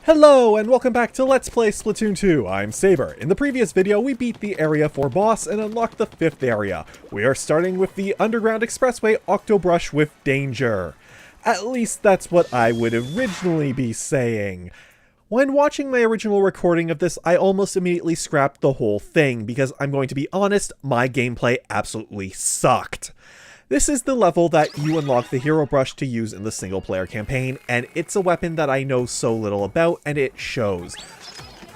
Hello and welcome back to Let's Play Splatoon 2, I'm Saber. In the previous video we beat the Area 4 boss and unlocked the 5th area. We are starting with the underground expressway Octobrush with danger. At least that's what I would originally be saying. When watching my original recording of this, I almost immediately scrapped the whole thing because I'm going to be honest, my gameplay absolutely sucked. This is the level that you unlock the hero brush to use in the single player campaign, and it's a weapon that I know so little about, and it shows.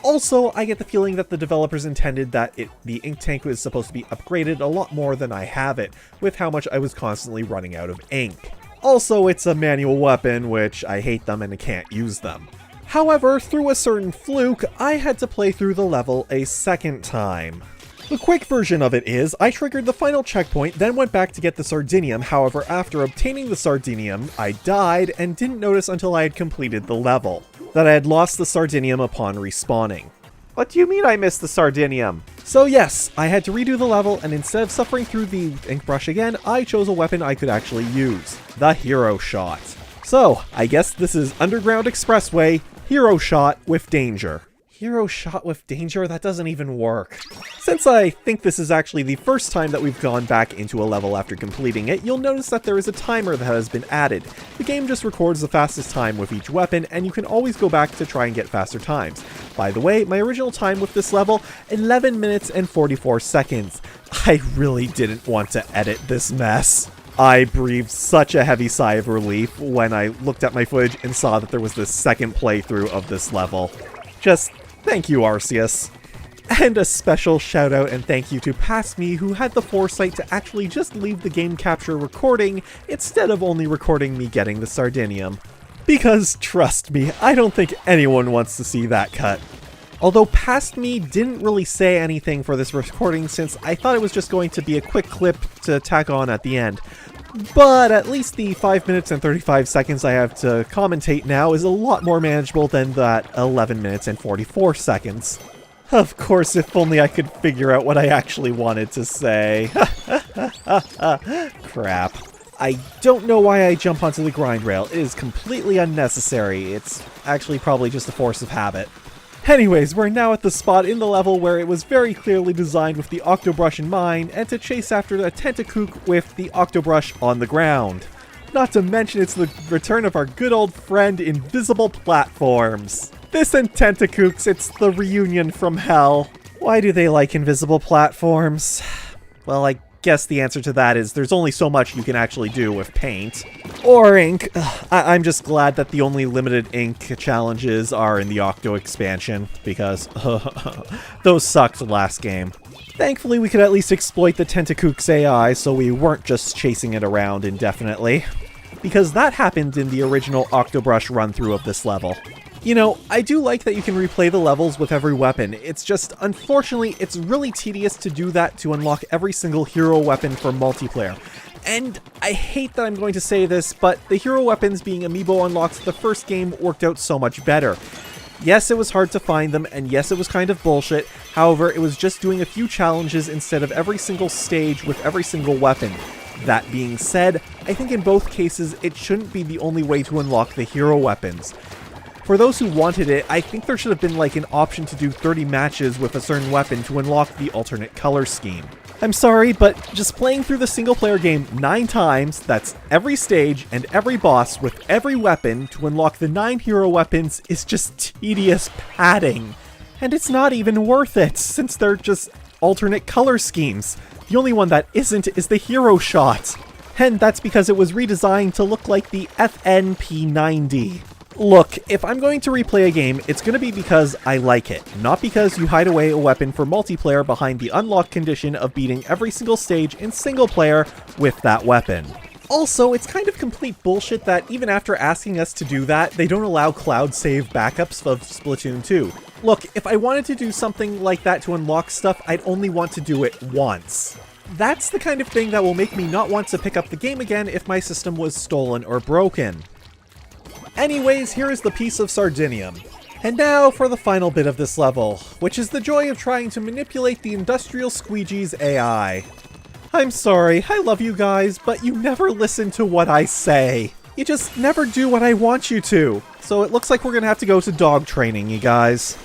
Also, I get the feeling that the developers intended that the ink tank was supposed to be upgraded a lot more than I have it, with how much I was constantly running out of ink. Also, it's a manual weapon, which I hate them and I can't use them. However, through a certain fluke, I had to play through the level a second time. The quick version of it is, I triggered the final checkpoint, then went back to get the Sardinium. However, after obtaining the Sardinium, I died and didn't notice until I had completed the level that I had lost the Sardinium upon respawning. What do you mean I missed the Sardinium? So yes, I had to redo the level, and instead of suffering through the ink brush again, I chose a weapon I could actually use, the Hero Shot. So, I guess this is Underground Expressway, Hero Shot with danger. Hero Shot with danger? That doesn't even work. Since I think this is actually the first time that we've gone back into a level after completing it, you'll notice that there is a timer that has been added. The game just records the fastest time with each weapon, and you can always go back to try and get faster times. By the way, my original time with this level, 11 minutes and 44 seconds. I really didn't want to edit this mess. I breathed such a heavy sigh of relief when I looked at my footage and saw that there was this second playthrough of this level. Just thank you, Arceus. And a special shout out and thank you to Past Me, who had the foresight to actually just leave the game capture recording instead of only recording me getting the Sardinium. Because trust me, I don't think anyone wants to see that cut. Although Past Me didn't really say anything for this recording since I thought it was just going to be a quick clip to tack on at the end. But at least the 5 minutes and 35 seconds I have to commentate now is a lot more manageable than that 11 minutes and 44 seconds. Of course, if only I could figure out what I actually wanted to say. Crap. I don't know why I jump onto the grind rail. It is completely unnecessary. It's actually probably just a force of habit. Anyways, we're now at the spot in the level where it was very clearly designed with the Octobrush in mind, and to chase after the Tentacook with the Octobrush on the ground. Not to mention it's the return of our good old friend Invisible Platforms. This and Tentacooks, it's the reunion from hell. Why do they like invisible platforms? Well, I guess the answer to that is there's only so much you can actually do with paint. Or ink. I'm just glad that the only limited ink challenges are in the Octo expansion, because those sucked last game. Thankfully, we could at least exploit the Tentacook's AI so we weren't just chasing it around indefinitely. Because that happened in the original Octobrush run-through of this level. You know, I do like that you can replay the levels with every weapon. It's just, unfortunately, it's really tedious to do that to unlock every single hero weapon for multiplayer. And I hate that I'm going to say this, but the hero weapons being amiibo unlocks the first game worked out so much better. Yes, it was hard to find them, and yes, it was kind of bullshit. However, it was just doing a few challenges instead of every single stage with every single weapon. That being said, I think in both cases, it shouldn't be the only way to unlock the hero weapons. For those who wanted it, I think there should have been like an option to do 30 matches with a certain weapon to unlock the alternate color scheme. I'm sorry, but just playing through the single player game 9 times, that's every stage and every boss with every weapon to unlock the 9 hero weapons is just tedious padding. And it's not even worth it, since they're just alternate color schemes. The only one that isn't is the Hero Shot. And that's because it was redesigned to look like the FNP90. Look, if I'm going to replay a game, it's going to be because I like it, not because you hide away a weapon for multiplayer behind the unlock condition of beating every single stage in single player with that weapon. Also, it's kind of complete bullshit that even after asking us to do that, they don't allow cloud save backups of Splatoon 2. Look, if I wanted to do something like that to unlock stuff, I'd only want to do it once. That's the kind of thing that will make me not want to pick up the game again if my system was stolen or broken. Anyways, here is the piece of Sardinium. And now for the final bit of this level, which is the joy of trying to manipulate the Industrial Squeegee's AI. I'm sorry, I love you guys, but you never listen to what I say. You just never do what I want you to. So it looks like we're gonna have to go to dog training, you guys.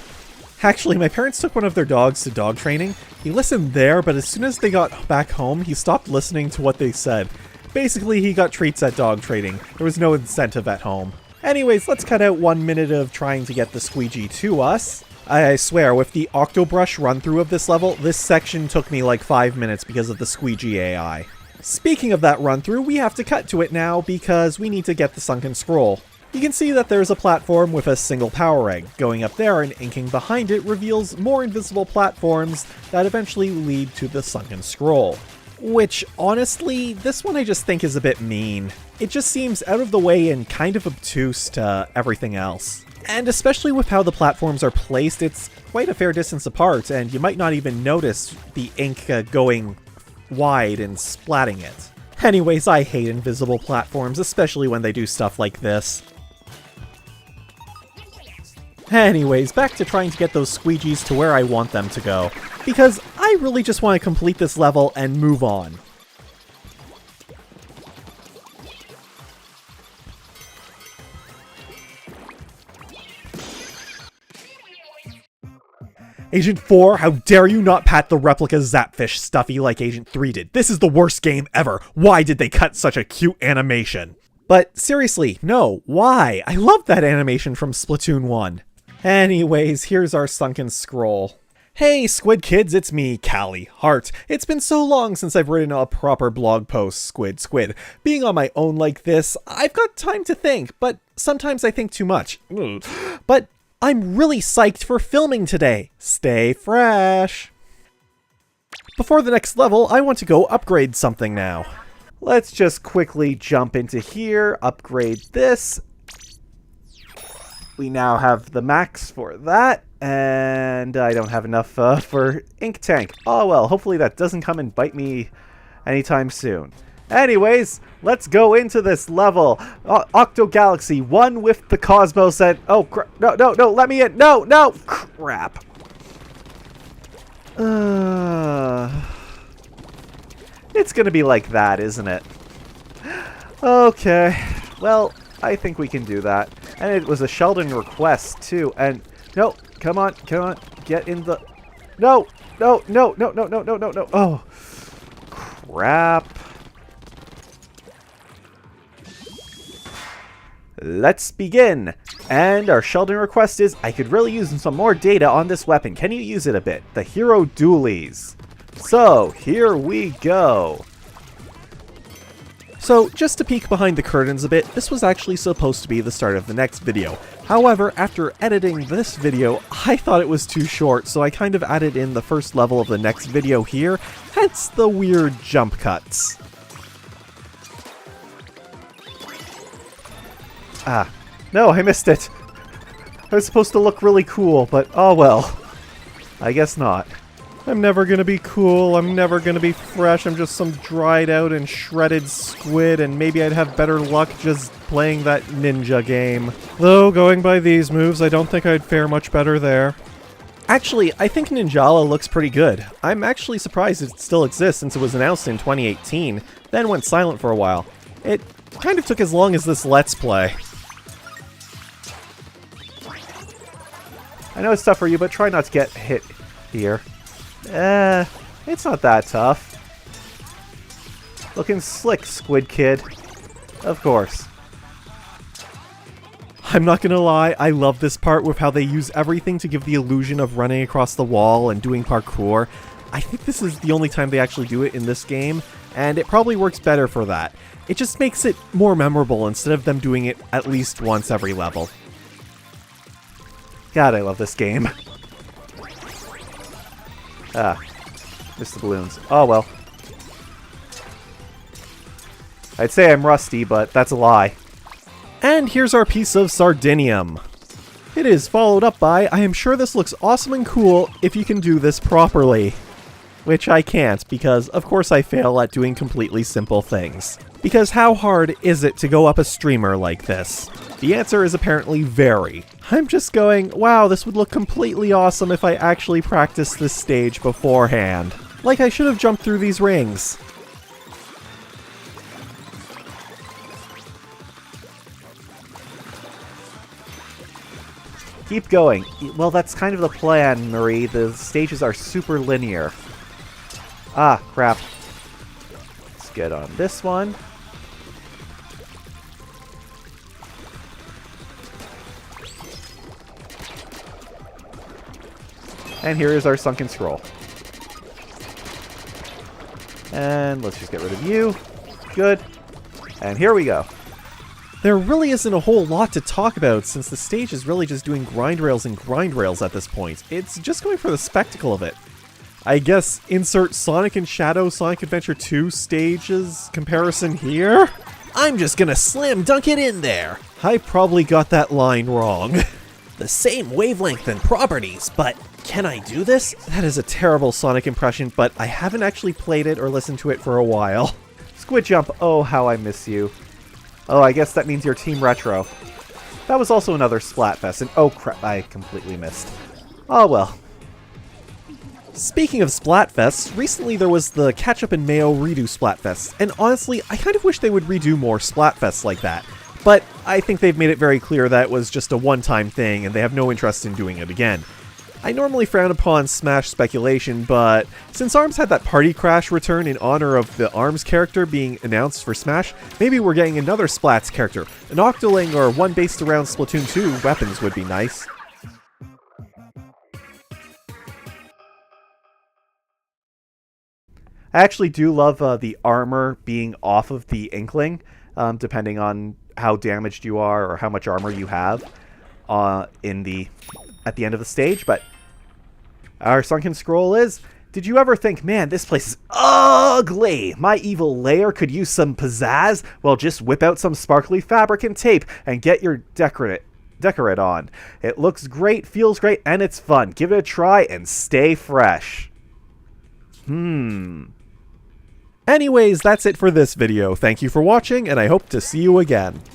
Actually, my parents took one of their dogs to dog training. He listened there, but as soon as they got back home, he stopped listening to what they said. Basically, he got treats at dog training. There was no incentive at home. Anyways, let's cut out 1 minute of trying to get the squeegee to us. I swear, with the Octobrush run-through of this level, this section took me like 5 minutes because of the squeegee AI. Speaking of that run-through, we have to cut to it now because we need to get the sunken scroll. You can see that there's a platform with a single power egg. Going up there and inking behind it reveals more invisible platforms that eventually lead to the sunken scroll. Which, honestly, this one I just think is a bit mean. It just seems out of the way and kind of obtuse to everything else. And especially with how the platforms are placed, it's quite a fair distance apart, and you might not even notice the ink going wide and splatting it. Anyways, I hate invisible platforms, especially when they do stuff like this. Anyways, back to trying to get those squeegees to where I want them to go, because I really just want to complete this level and move on. Agent 4, how dare you not pat the replica Zapfish stuffy like Agent 3 did. This is the worst game ever. Why did they cut such a cute animation? But seriously, no, why? I love that animation from Splatoon 1. Anyways, here's our sunken scroll. Hey Squid Kids, it's me, Callie Hart. It's been so long since I've written a proper blog post, Squid. Being on my own like this, I've got time to think, but sometimes I think too much. But I'm really psyched for filming today. Stay fresh. Before the next level, I want to go upgrade something now. Let's just quickly jump into here, upgrade this. We now have the max for that, and I don't have enough for ink tank. Oh well, hopefully that doesn't come and bite me anytime soon. Anyways, let's go into this level. Octo Galaxy, one with the Cosmos and... Oh, no, let me in. No, crap. It's gonna be like that, isn't it? Okay, well, I think we can do that. And it was a Sheldon request, too. And, no, come on, get in the... No. Oh, crap. Let's begin. And our Sheldon request is, I could really use some more data on this weapon. Can you use it a bit? The Hero Dualies. So, here we go. So, just to peek behind the curtains a bit, this was actually supposed to be the start of the next video. However, after editing this video, I thought it was too short, so I kind of added in the first level of the next video here, hence the weird jump cuts. Ah, no, I missed it. I was supposed to look really cool, but oh well. I guess not. I'm never gonna be cool, I'm never gonna be fresh, I'm just some dried out and shredded squid, and maybe I'd have better luck just playing that ninja game. Though, going by these moves, I don't think I'd fare much better there. Actually, I think Ninjala looks pretty good. I'm actually surprised it still exists since it was announced in 2018, then went silent for a while. It kind of took as long as this Let's Play. I know it's tough for you, but try not to get hit here. It's not that tough. Looking slick, Squid Kid. Of course. I'm not gonna lie, I love this part with how they use everything to give the illusion of running across the wall and doing parkour. I think this is the only time they actually do it in this game, and it probably works better for that. It just makes it more memorable instead of them doing it at least once every level. God, I love this game. Ah, missed the balloons. Oh well. I'd say I'm rusty, but that's a lie. And here's our piece of Sardinium. It is followed up by, I am sure this looks awesome and cool if you can do this properly. Which I can't, because of course I fail at doing completely simple things. Because how hard is it to go up a streamer like this? The answer is apparently very. I'm just going, wow, this would look completely awesome if I actually practiced this stage beforehand. Like I should have jumped through these rings. Keep going. Well, that's kind of the plan, Marie. The stages are super linear. Ah, crap. Let's get on this one. And here is our sunken scroll. And let's just get rid of you. Good. And here we go. There really isn't a whole lot to talk about since the stage is really just doing grind rails and grind rails at this point. It's just going for the spectacle of it. I guess insert Sonic and Shadow Sonic Adventure 2 stages comparison here? I'm just gonna slam dunk it in there. I probably got that line wrong. The same wavelength and properties, but can I do this? That is a terrible Sonic impression, but I haven't actually played it or listened to it for a while. Squid Jump, oh how I miss you. Oh, I guess that means you're Team Retro. That was also another Splatfest, and oh crap, I completely missed. Oh well. Speaking of Splatfests, recently there was the Ketchup and Mayo Redo Splatfest, and honestly, I kind of wish they would redo more Splatfests like that. But I think they've made it very clear that it was just a one-time thing, and they have no interest in doing it again. I normally frown upon Smash speculation, but since ARMS had that Party Crash return in honor of the ARMS character being announced for Smash, maybe we're getting another Splats character. An Octoling or one based around Splatoon 2 weapons would be nice. I actually do love the armor being off of the Inkling, depending on how damaged you are or how much armor you have at the end of the stage, but our sunken scroll is, did you ever think, man, this place is ugly? My evil lair could use some pizzazz? Well, just whip out some sparkly fabric and tape and get your decorate on. It looks great, feels great, and it's fun. Give it a try and stay fresh. Anyways, that's it for this video. Thank you for watching, and I hope to see you again.